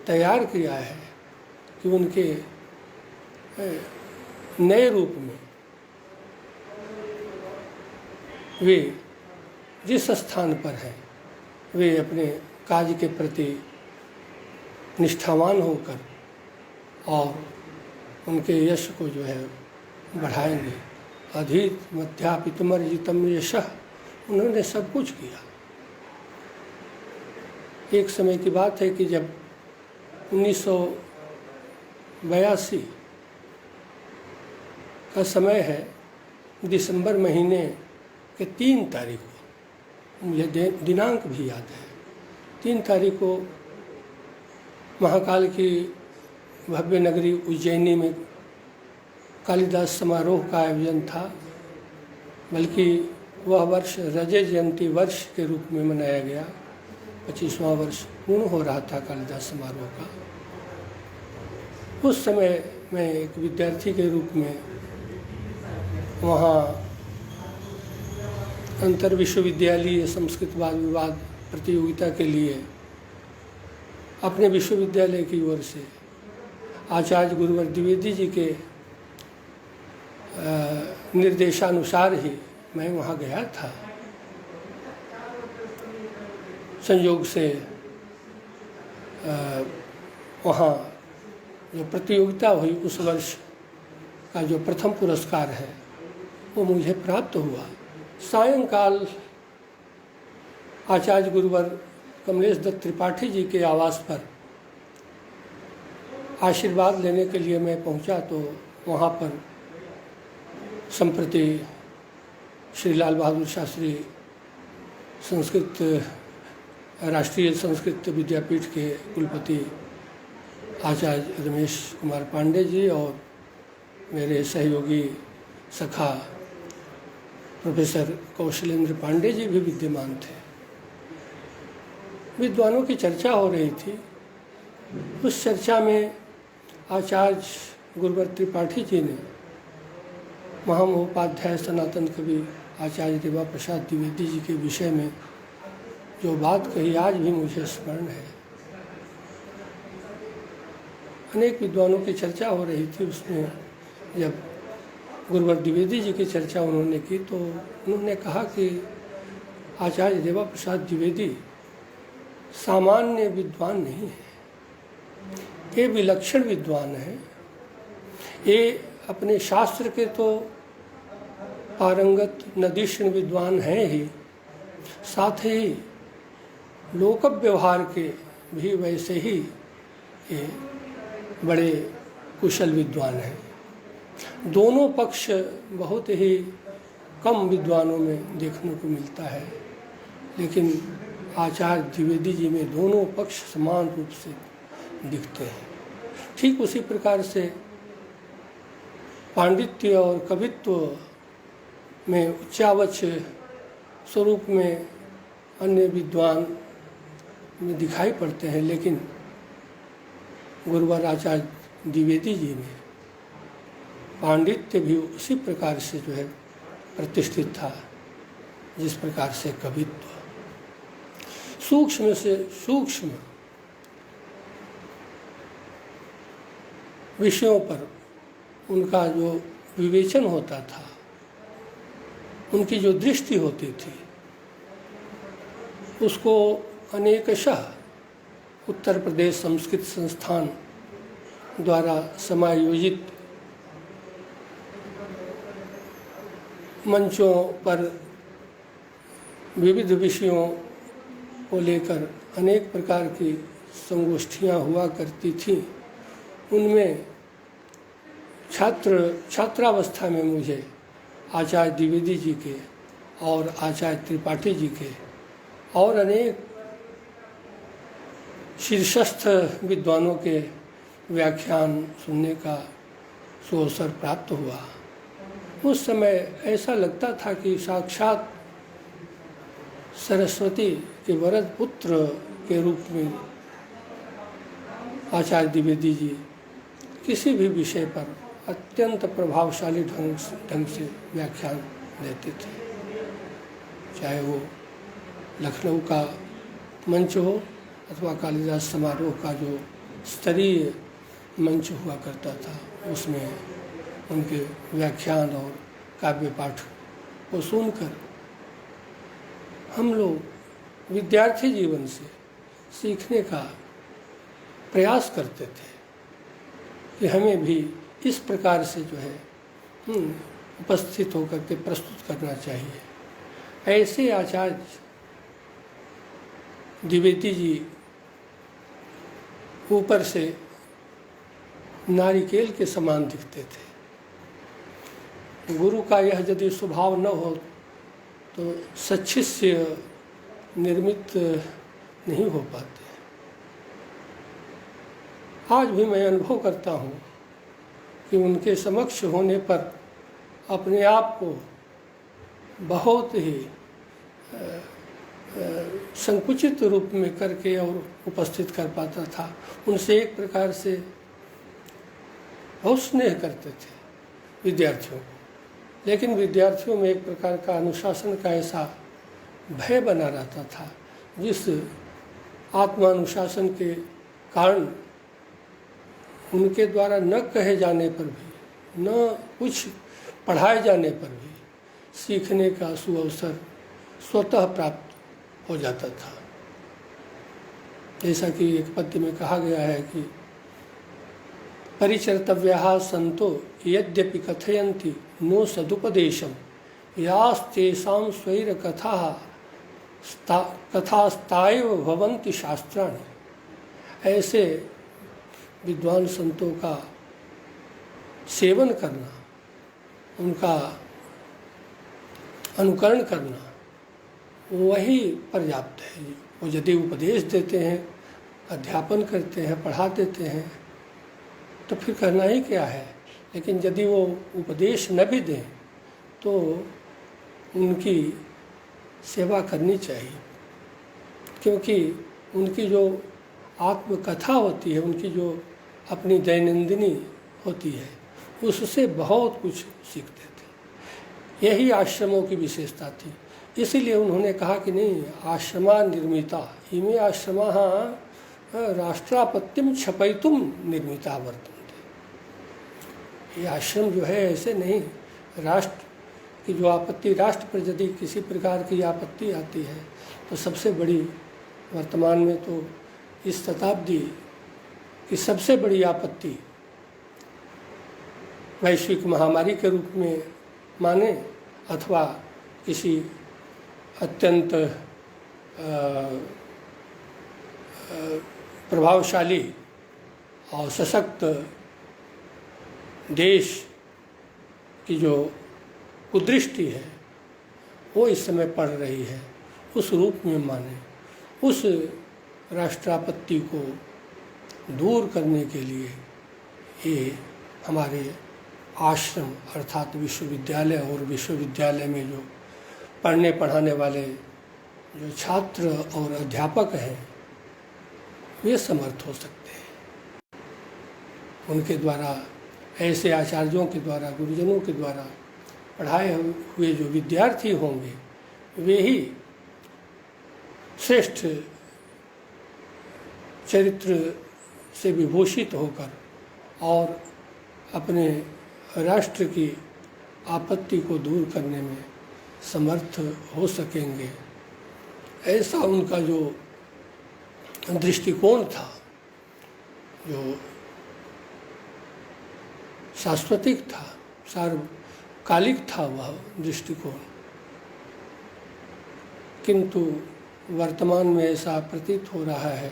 [SPEAKER 1] तैयार किया है कि उनके नए रूप में वे जिस स्थान पर हैं वे अपने कार्य के प्रति निष्ठावान होकर और उनके यश को जो है बढ़ाएंगे। अधीत मध्यापितमर्जितम यशः, उन्होंने सब कुछ किया। एक समय की बात है कि जब 1982 का समय है, दिसंबर महीने के 3 तारीख को, मुझे दिनांक भी याद है, 3 तारीख को महाकाल की भव्य नगरी उज्जैनी में कालिदास समारोह का आयोजन था। बल्कि वह वर्ष रजत जयंती वर्ष के रूप में मनाया गया। 25वां वर्ष पूर्ण हो रहा था कालिदास समारोह का। उस समय मैं एक विद्यार्थी के रूप में वहाँ अंतर विश्वविद्यालय संस्कृत वाद विवाद प्रतियोगिता के लिए अपने विश्वविद्यालय की ओर से आचार्य गुरुवर द्विवेदी जी के निर्देशानुसार ही मैं वहाँ गया था। संयोग से वहाँ जो प्रतियोगिता हुई उस वर्ष का जो प्रथम पुरस्कार है वो मुझे प्राप्त हुआ। सायंकाल आचार्य गुरुवर कमलेश दत्त त्रिपाठी जी के आवास पर आशीर्वाद लेने के लिए मैं पहुंचा तो वहाँ पर संप्रति श्री लाल बहादुर शास्त्री संस्कृत राष्ट्रीय संस्कृत विद्यापीठ के कुलपति आचार्य रमेश कुमार पांडे जी और मेरे सहयोगी सखा प्रोफेसर कौशलेंद्र पांडे जी भी विद्यमान थे। विद्वानों की चर्चा हो रही थी। उस चर्चा में आचार्य गुरुवर त्रिपाठी जी ने महामहोपाध्याय सनातन कवि आचार्य देवा प्रसाद द्विवेदी जी के विषय में जो बात कही आज भी मुझे स्मरण है। अनेक विद्वानों की चर्चा हो रही थी। उसमें जब गुरुवर द्विवेदी जी की चर्चा उन्होंने की तो उन्होंने कहा कि आचार्य देवा प्रसाद द्विवेदी सामान्य विद्वान नहीं है, ये विलक्षण विद्वान है। ये अपने शास्त्र के तो पारंगत नदीक्षण विद्वान हैं ही, साथ ही लोक व्यवहार के भी वैसे ही ये बड़े कुशल विद्वान हैं। दोनों पक्ष बहुत ही कम विद्वानों में देखने को मिलता है, लेकिन आचार्य द्विवेदी जी में दोनों पक्ष समान रूप से दिखते हैं। ठीक उसी प्रकार से पांडित्य और कवित्व में उच्चावच स्वरूप में अन्य विद्वान में दिखाई पड़ते हैं, लेकिन गुरुवर आचार्य द्विवेदी जी में पांडित्य भी उसी प्रकार से जो है प्रतिष्ठित था जिस प्रकार से कवित्व। सूक्ष्म से सूक्ष्म विषयों पर उनका जो विवेचन होता था, उनकी जो दृष्टि होती थी, उसको अनेकशः उत्तर प्रदेश संस्कृत संस्थान द्वारा समायोजित मंचों पर विविध विषयों को लेकर अनेक प्रकार की संगोष्ठियाँ हुआ करती थीं। उनमें छात्रावस्था में मुझे आचार्य द्विवेदी जी के और आचार्य त्रिपाठी जी के और अनेक शीर्षस्थ विद्वानों के व्याख्यान सुनने का सुअवसर प्राप्त हुआ। उस समय ऐसा लगता था कि साक्षात सरस्वती के वरद पुत्र के रूप में आचार्य द्विवेदी जी किसी भी विषय पर अत्यंत प्रभावशाली ढंग से व्याख्यान देते थे, चाहे वो लखनऊ का मंच हो अथवा कालिदास समारोह का जो स्तरीय मंच हुआ करता था, उसमें उनके व्याख्यान और काव्य पाठ को सुनकर हम लोग विद्यार्थी जीवन से सीखने का प्रयास करते थे कि हमें भी इस प्रकार से जो है उपस्थित होकर के प्रस्तुत करना चाहिए। ऐसे आचार्य द्विवेदी जी ऊपर से नारिकेल के समान दिखते थे। गुरु का यह यदि स्वभाव न हो तो सच्छिष्य निर्मित नहीं हो पाते। आज भी मैं अनुभव करता हूँ कि उनके समक्ष होने पर अपने आप को बहुत ही संकुचित रूप में करके और उपस्थित कर पाता था। उनसे एक प्रकार से बहुत स्नेह करते थे विद्यार्थियों को, लेकिन विद्यार्थियों में एक प्रकार का अनुशासन का ऐसा भय बना रहता था, जिस आत्मानुशासन के कारण उनके द्वारा न कहे जाने पर भी, न कुछ पढ़ाए जाने पर भी सीखने का सुअवसर स्वतः प्राप्त हो जाता था। जैसा कि एक पद्य में कहा गया है कि परिचर्तव्याः सन्तो यद्यपि कथयन्ति नो सदुपदेशम यास्तेषां स्वैर कथास्ताएव भवन्ति शास्त्राणि। ऐसे विद्वान संतों का सेवन करना, उनका अनुकरण करना, वही पर्याप्त है। वो यदि उपदेश देते हैं, अध्यापन करते हैं, पढ़ा देते हैं, तो फिर करना ही क्या है। लेकिन यदि वो उपदेश न भी दें तो उनकी सेवा करनी चाहिए, क्योंकि उनकी जो आत्मकथा होती है, उनकी जो अपनी दैनंदिनी होती है, उससे बहुत कुछ सीखते थे। यही आश्रमों की विशेषता थी। इसीलिए उन्होंने कहा कि नहीं, आश्रमा निर्मिता इमे आश्रमा राष्ट्रापत्यम छपयितुम निर्मिता वर्तन्ते। ये आश्रम जो है ऐसे नहीं, राष्ट्र की जो आपत्ति, राष्ट्र पर यदि किसी प्रकार की आपत्ति आती है तो सबसे बड़ी, वर्तमान में तो इस शताब्दी की सबसे बड़ी आपत्ति वैश्विक महामारी के रूप में माने अथवा किसी अत्यंत प्रभावशाली और सशक्त देश की जो कुदृष्टि है वो इस समय पड़ रही है, उस रूप में माने। उस राष्ट्रापत्ति को दूर करने के लिए ये हमारे आश्रम अर्थात विश्वविद्यालय और विश्वविद्यालय में जो पढ़ने पढ़ाने वाले जो छात्र और अध्यापक हैं, वे समर्थ हो सकते हैं। उनके द्वारा, ऐसे आचार्यों के द्वारा, गुरुजनों के द्वारा पढ़ाए हुए जो विद्यार्थी होंगे, वे ही श्रेष्ठ चरित्र से विभूषित होकर और अपने राष्ट्र की आपत्ति को दूर करने में समर्थ हो सकेंगे। ऐसा उनका जो दृष्टिकोण था, जो शाश्वतिक था, कालिक था वह दृष्टिकोण, किंतु वर्तमान में ऐसा प्रतीत हो रहा है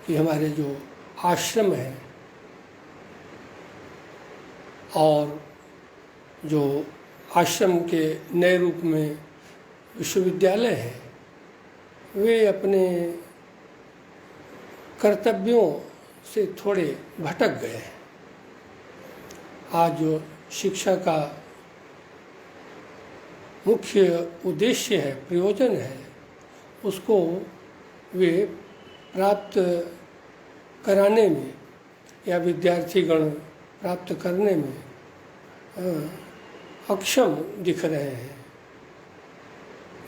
[SPEAKER 1] कि हमारे जो आश्रम हैं और जो आश्रम के नए रूप में विश्वविद्यालय हैं, वे अपने कर्तव्यों से थोड़े भटक गए हैं। आज जो शिक्षा का मुख्य उद्देश्य है, प्रयोजन है, उसको वे प्राप्त कराने में या विद्यार्थीगण प्राप्त करने में अक्षम दिख रहे हैं।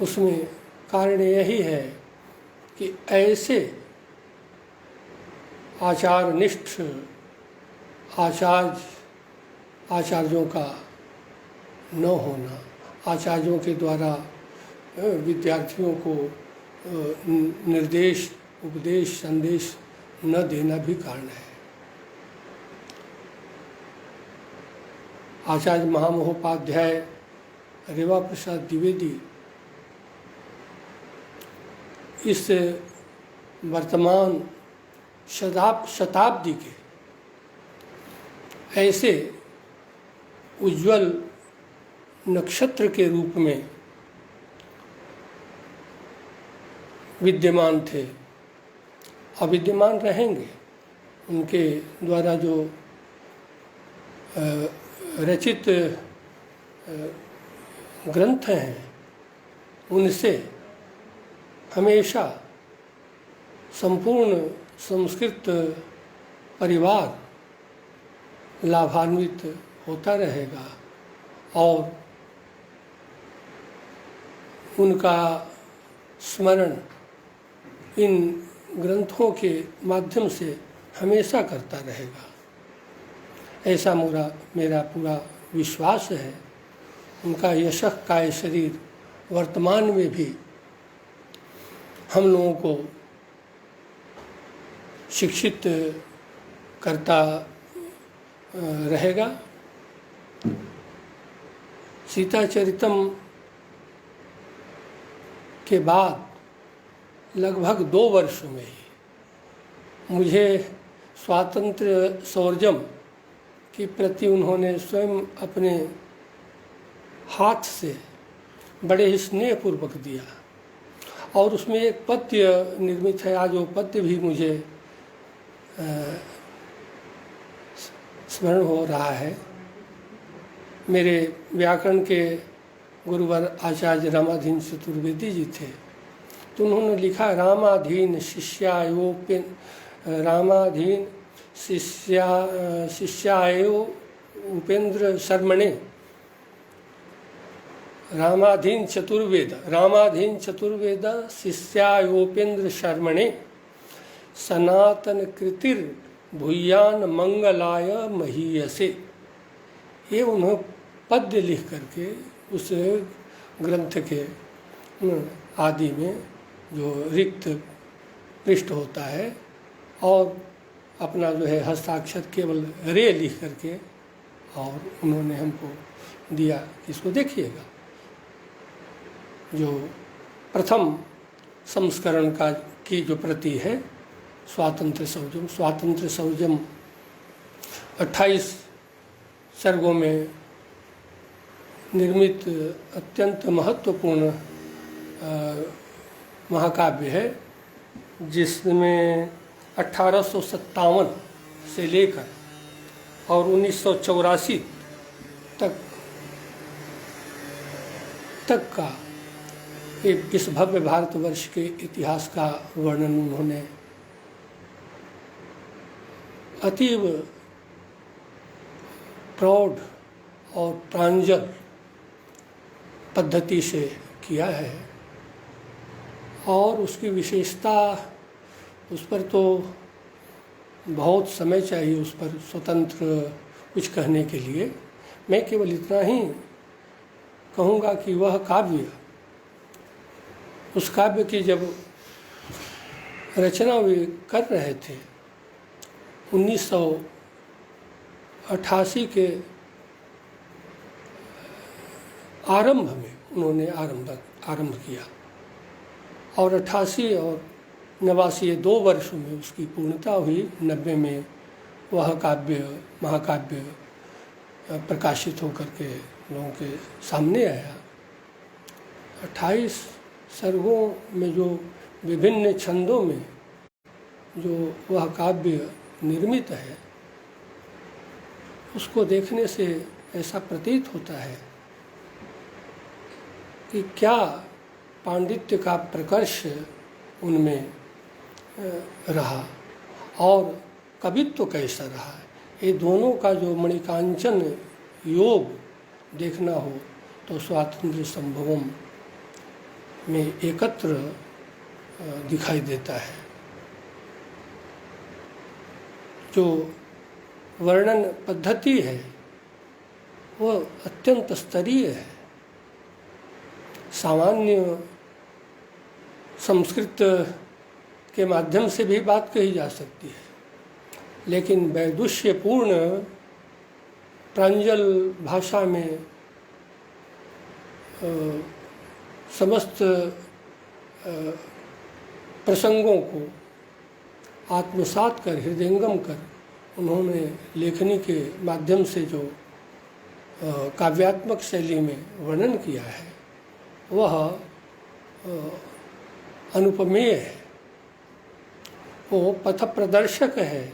[SPEAKER 1] उसमें कारण यही है कि ऐसे आचारनिष्ठ आचार्यों का न होना, आचार्यों के द्वारा विद्यार्थियों को निर्देश, उपदेश, संदेश न देना भी कारण है। आचार्य महामहोपाध्याय रेवा प्रसाद द्विवेदी इस वर्तमान शताब्दी के ऐसे उज्जवल नक्षत्र के रूप में विद्यमान थे, अविद्यमान रहेंगे। उनके द्वारा जो रचित ग्रंथ हैं, उनसे हमेशा संपूर्ण संस्कृत परिवार लाभान्वित होता रहेगा और उनका स्मरण इन ग्रंथों के माध्यम से हमेशा करता रहेगा, ऐसा मेरा पूरा विश्वास है। उनका यशः काय शरीर वर्तमान में भी हम लोगों को शिक्षित करता रहेगा। सीताचरितम के बाद लगभग 2 वर्ष में ही मुझे स्वातंत्र्य सौर्जम के प्रति उन्होंने स्वयं अपने हाथ से बड़े ही स्नेहपूर्वक दिया और उसमें एक पद्य निर्मित है। आज वो पद्य भी मुझे स्मरण हो रहा है। मेरे व्याकरण के गुरुवर आचार्य रामाधीन चतुर्वेदी जी थे, तो उन्होंने लिखा रामाधीन शिष्यायो उपेंद्र शर्मणे, रामाधीन चतुर्वेद शिष्यायोपेंद्र शर्मणे, सनातन कृतिर भूयान मंगलाय महीयसे। ये उन्होंने पद्य लिख करके उस ग्रंथ के आदि में जो रिक्त पृष्ठ होता है और अपना जो है हस्ताक्षर केवल रे लिख करके और उन्होंने हमको दिया, इसको देखिएगा। जो प्रथम संस्करण की जो प्रति है स्वातंत्र्य सौर्जम 28 सर्गों में निर्मित अत्यंत महत्वपूर्ण महाकाव्य है, जिसमें 1857 से लेकर और 1984 तक का इस भव्य भारतवर्ष के इतिहास का वर्णन उन्होंने अतीव प्रौढ़ और प्रांजल पद्धति से किया है और उसकी विशेषता, उस पर तो बहुत समय चाहिए उस पर स्वतंत्र कुछ कहने के लिए। मैं केवल इतना ही कहूँगा कि वह काव्य, उस काव्य की जब रचना वे कर रहे थे 1988 के आरंभ में उन्होंने आरंभ किया और 88 और 89 ये 2 वर्षों में उसकी पूर्णता हुई। 90 में वह काव्य महाकाव्य प्रकाशित होकर के लोगों के सामने आया। 28 सर्गों में जो विभिन्न छंदों में जो वह काव्य निर्मित है, उसको देखने से ऐसा प्रतीत होता है कि क्या पांडित्य का प्रकर्ष उनमें रहा और कवित्व कैसा रहा। ये दोनों का जो मणिकांचन योग देखना हो तो स्वातंत्र्य संभवम में एकत्र दिखाई देता है। जो वर्णन पद्धति है वो अत्यंत स्तरीय है। सामान्य संस्कृत के माध्यम से भी बात कही जा सकती है, लेकिन वैदुष्यपूर्ण प्रांजल भाषा में समस्त प्रसंगों को आत्मसात कर हृदयंगम कर उन्होंने लेखनी के माध्यम से जो काव्यात्मक शैली में वर्णन किया है वह अनुपमेय है। वो पथ प्रदर्शक है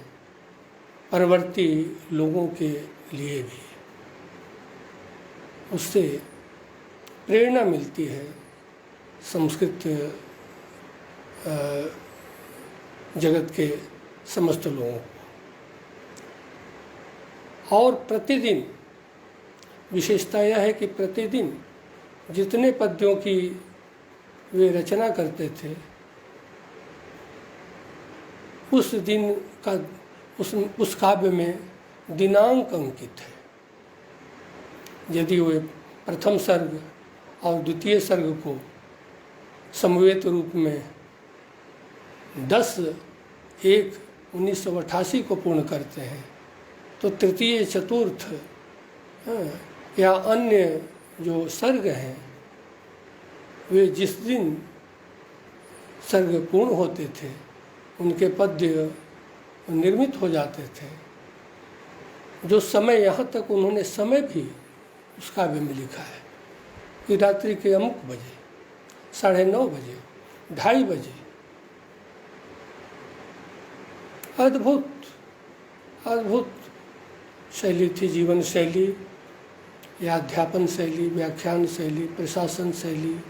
[SPEAKER 1] परवर्ती लोगों के लिए भी। उससे प्रेरणा मिलती है संस्कृत जगत के समस्त लोगों को। और प्रतिदिन विशेषता यह है कि प्रतिदिन जितने पद्यों की वे रचना करते थे उस दिन का उस काव्य में दिनांक अंकित है। यदि वे प्रथम सर्ग और द्वितीय सर्ग को समवेत रूप में 10/1/1988 को पूर्ण करते हैं तो तृतीय चतुर्थ या अन्य जो सर्ग हैं वे जिस दिन सर्ग पूर्ण होते थे उनके पद्य निर्मित हो जाते थे। जो समय यहाँ तक उन्होंने समय भी उस काव्य में लिखा है कि रात्रि के अमुक बजे, 9:30 बजे, 2:30 बजे। अद्भुत अद्भुत शैली थी, जीवन शैली या अध्यापन शैली, व्याख्यान शैली, प्रशासन शैली।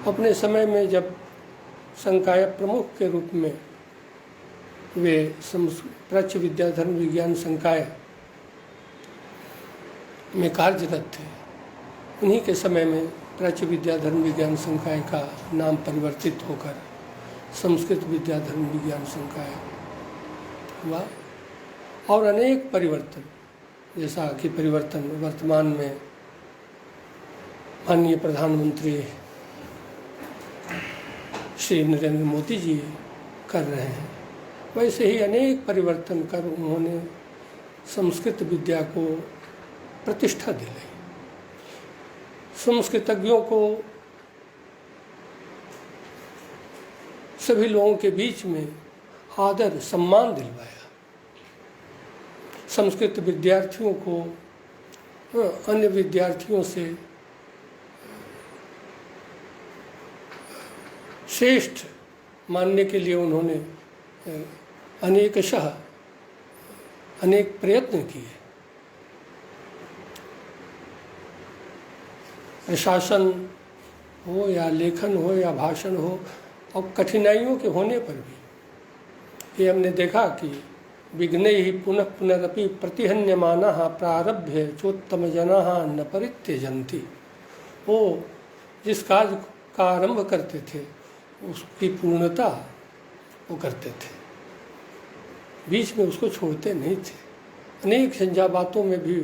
[SPEAKER 1] अपने समय में जब संकाय प्रमुख के रूप में वे प्राच्य विद्या धर्म विज्ञान संकाय में कार्यरत थे, उन्हीं के समय में प्राच्य विद्या धर्म विज्ञान संकाय का नाम परिवर्तित होकर संस्कृत विद्या धर्म विज्ञान संकाय हुआ। और अनेक परिवर्तन, जैसा कि परिवर्तन वर्तमान में माननीय प्रधानमंत्री श्री नरेंद्र मोदी जी कर रहे हैं, वैसे ही अनेक परिवर्तन कर उन्होंने संस्कृत विद्या को प्रतिष्ठा दिलाई। संस्कृतज्ञों को सभी लोगों के बीच में आदर सम्मान दिलवाया। संस्कृत विद्यार्थियों को अन्य विद्यार्थियों से श्रेष्ठ मानने के लिए उन्होंने अनेक प्रयत्न किए। प्रशासन हो या लेखन हो या भाषण हो, और कठिनाइयों के होने पर भी ये हमने देखा कि विघ्ने ही पुनः पुनरपि प्रतिहन्यमाना प्रारभ्य चोत्तम जना न परित्यजन्ति। वो जिस कार्य का आरंभ करते थे उसकी पूर्णता वो करते थे, बीच में उसको छोड़ते नहीं थे। अनेक झंझावातों में भी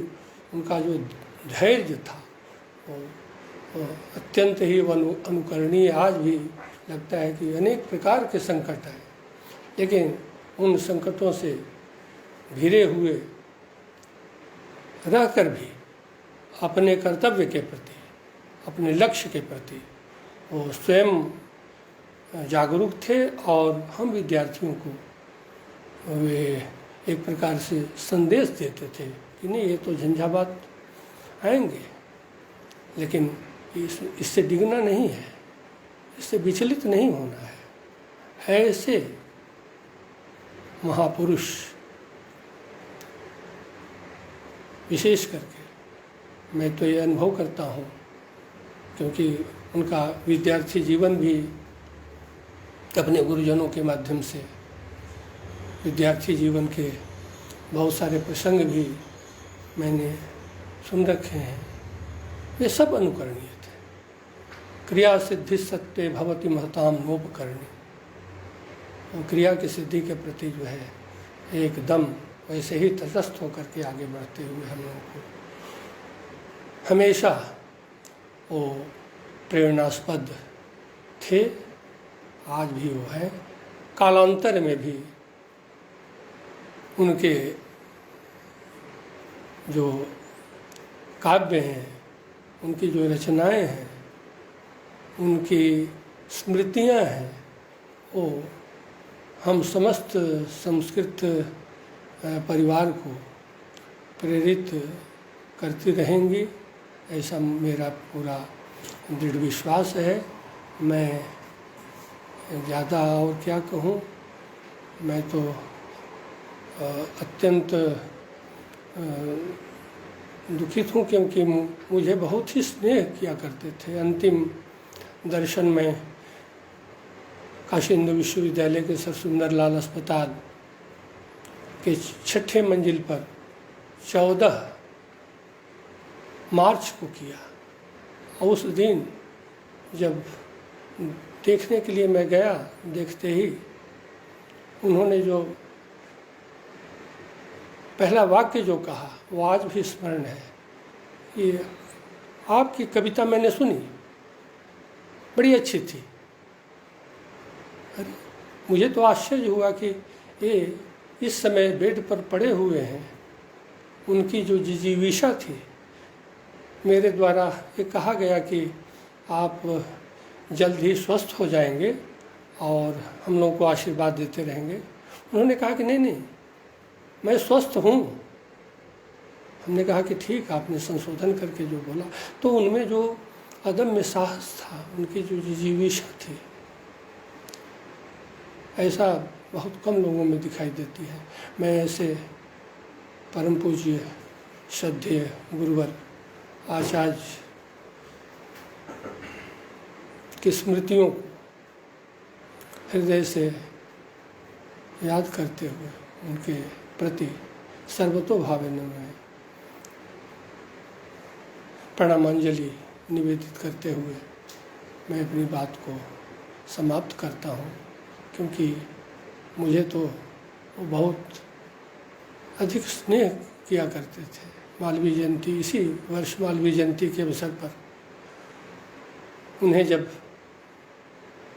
[SPEAKER 1] उनका जो धैर्य था वो अत्यंत ही अनुकरणीय। आज भी लगता है कि अनेक प्रकार के संकट आए, लेकिन उन संकटों से घिरे हुए रहकर भी अपने कर्तव्य के प्रति, अपने लक्ष्य के प्रति वो स्वयं जागरूक थे और हम विद्यार्थियों को वे एक प्रकार से संदेश देते थे कि नहीं, ये तो झंझावात आएंगे, लेकिन इससे डिगना नहीं है, इससे विचलित नहीं होना है। ऐसे महापुरुष विशेष करके मैं तो ये अनुभव करता हूँ, क्योंकि उनका विद्यार्थी जीवन भी अपने गुरुजनों के माध्यम से, विद्यार्थी जीवन के बहुत सारे प्रसंग भी मैंने सुन रखे हैं, वे सब अनुकरणीय थे। क्रिया सिद्धि सत्य भवति महताम नोपकरणी, और क्रिया की सिद्धि के प्रति जो है एकदम वैसे ही तटस्थ होकर के आगे बढ़ते हुए हम लोगों को हमेशा वो प्रेरणास्पद थे, आज भी वो है। कालांतर में भी उनके जो काव्य हैं, उनकी जो रचनाएं हैं, उनकी स्मृतियां हैं, वो हम समस्त संस्कृत परिवार को प्रेरित करती रहेंगी, ऐसा मेरा पूरा दृढ़ विश्वास है। मैं ज़्यादा और क्या कहूँ, मैं तो अत्यंत दुखित हूँ, क्योंकि मुझे बहुत ही स्नेह किया करते थे। अंतिम दर्शन में काशी हिंदू विश्वविद्यालय के सर सुंदरलाल अस्पताल के 6ठे मंजिल पर 14 मार्च को किया, और उस दिन जब देखने के लिए मैं गया, देखते ही उन्होंने जो पहला वाक्य जो कहा वो आज भी स्मरण है। ये आपकी कविता मैंने सुनी, बड़ी अच्छी थी। अरे मुझे तो आश्चर्य हुआ कि ये इस समय बेड पर पड़े हुए हैं, उनकी जो जिजीविषा थी, मेरे द्वारा ये कहा गया कि आप जल्द ही स्वस्थ हो जाएंगे और हम लोगों को आशीर्वाद देते रहेंगे। उन्होंने कहा कि नहीं नहीं, मैं स्वस्थ हूँ। हमने कहा कि ठीक, आपने संशोधन करके जो बोला, तो उनमें जो अदम्य साहस था, उनकी जो जिजीविषा थी, ऐसा बहुत कम लोगों में दिखाई देती है। मैं ऐसे परम पूज्य श्रद्धेय गुरुवर आचार्य की स्मृतियों को हृदय से याद करते हुए उनके प्रति सर्वतोभावेन में प्रणामांजलि निवेदित करते हुए मैं अपनी बात को समाप्त करता हूँ, क्योंकि मुझे तो वो बहुत अधिक स्नेह किया करते थे। मालवीय जयंती, इसी वर्ष मालवीय जयंती के अवसर पर उन्हें जब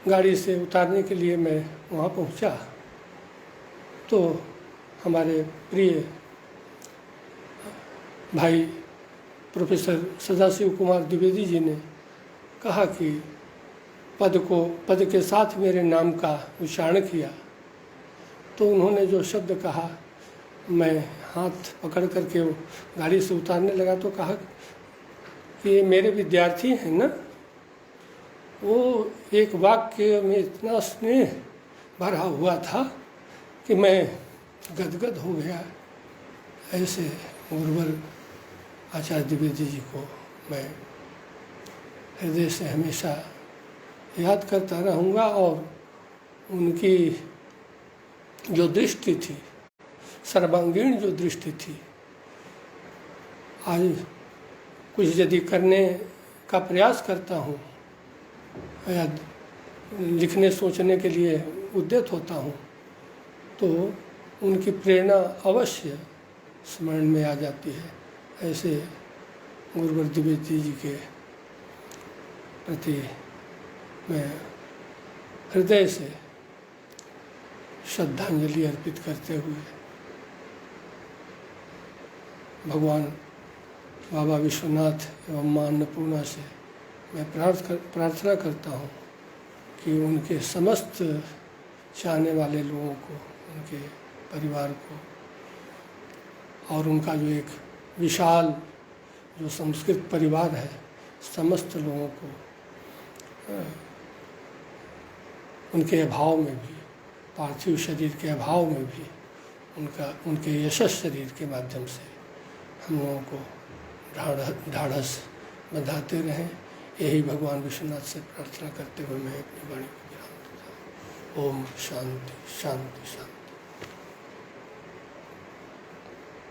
[SPEAKER 1] गाड़ी से उतारने के लिए मैं वहाँ पहुँचा, तो हमारे प्रिय भाई प्रोफेसर सदाशिव कुमार द्विवेदी जी ने कहा कि पद के साथ मेरे नाम का उच्चारण किया। तो उन्होंने जो शब्द कहा, मैं हाथ पकड़ करके वो गाड़ी से उतारने लगा, तो कहा कि ये मेरे विद्यार्थी हैं ना। वो एक वाक्य में इतना स्नेह भरा हुआ था कि मैं गदगद हो गया। ऐसे गुरुवर आचार्य द्विवेदी जी को मैं हृदय से हमेशा याद करता रहूँगा, और उनकी जो दृष्टि थी, सर्वांगीण जो दृष्टि थी, आज कुछ यदि करने का प्रयास करता हूँ या लिखने सोचने के लिए उद्यत होता हूँ, तो उनकी प्रेरणा अवश्य स्मरण में आ जाती है। ऐसे गुरुवर द्विवेदी जी के प्रति मैं हृदय से श्रद्धांजलि अर्पित करते हुए भगवान बाबा विश्वनाथ एवं माँ अन्नपूर्णा से मैं प्रार्थना करता हूँ कि उनके समस्त चाहने वाले लोगों को, उनके परिवार को और उनका जो एक विशाल जो संस्कृत परिवार है, समस्त लोगों को उनके अभाव में भी, पार्थिव शरीर के अभाव में भी उनके यशस शरीर के माध्यम से हम लोगों को ढाढ़स बंधाते रहें। यही भगवान विश्वनाथ से प्रार्थना करते हुए मैं अपनी वाणी को विराम देता हूँ। ओम शांति शांति शांति।